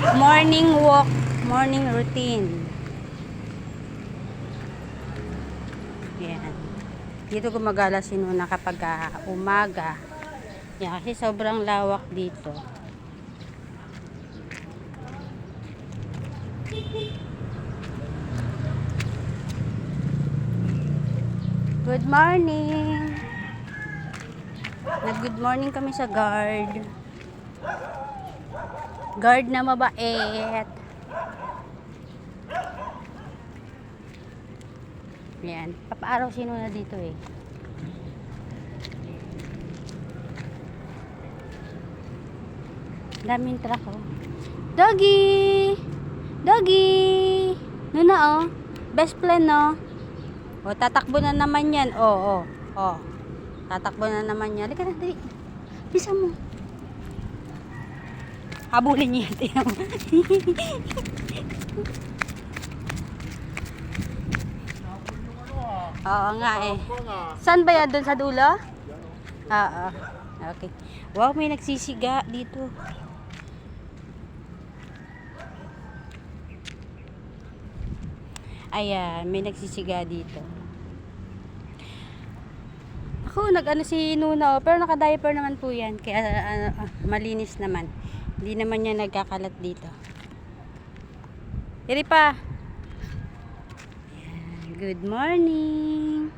Morning walk, morning routine. Yan. Dito gumagala si Nuna kapag umaga. Yan, kasi sobrang lawak dito. Good morning. Nag-good morning kami sa guard. Guard na mabait. Yan. Papaaraw si Nuna dito eh. Daming truck oh. Doggy! Doggy! Nuna oh. Best friend no. O, tatakbo na naman yan. O. Tatakbo na naman yan. Halika na, dali. Bisa mo. Habulin niya. Tingnan mo. Oo nga eh. Saan ba yan? Doon sa dulo? Oo. Okay. Wow, may nagsisiga dito. Ayan, may nagsisiga dito. Ako, nag-ano si Nuna, pero naka-diaper naman po yan. Kaya malinis naman. Hindi naman niya nagkakalat dito. Iri pa. Ayan, good morning.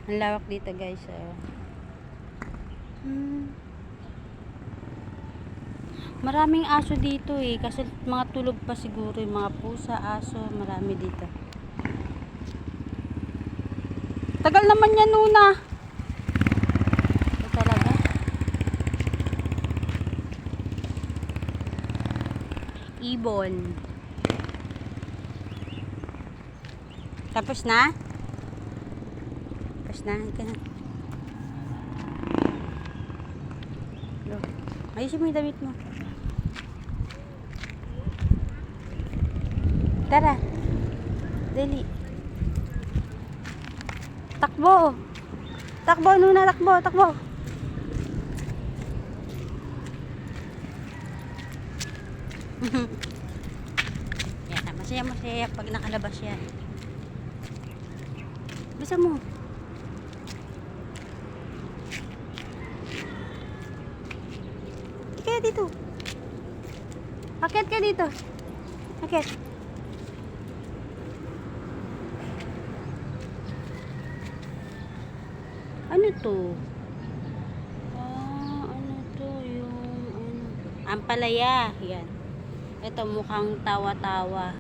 Ang lawak dito guys. Maraming aso dito eh. Kasi mga tulog pa siguro yung mga pusa, aso. Marami dito. Tagal naman yan Nuna. Ito talaga. Ibon. Tapos na? Tapos na. Ika na. Ayusin mo yung damit mo. Tara. Dali. Takbo. Takbo, Nuna. Takbo. Takbo. Yan. Masaya pag nakalabas yan. Bisa mo. Kaya dito. Akit ka dito. Akit. Ano to? Ano to? Yung ano? Ampalaya. Yan. Ito mukhang tawa-tawa.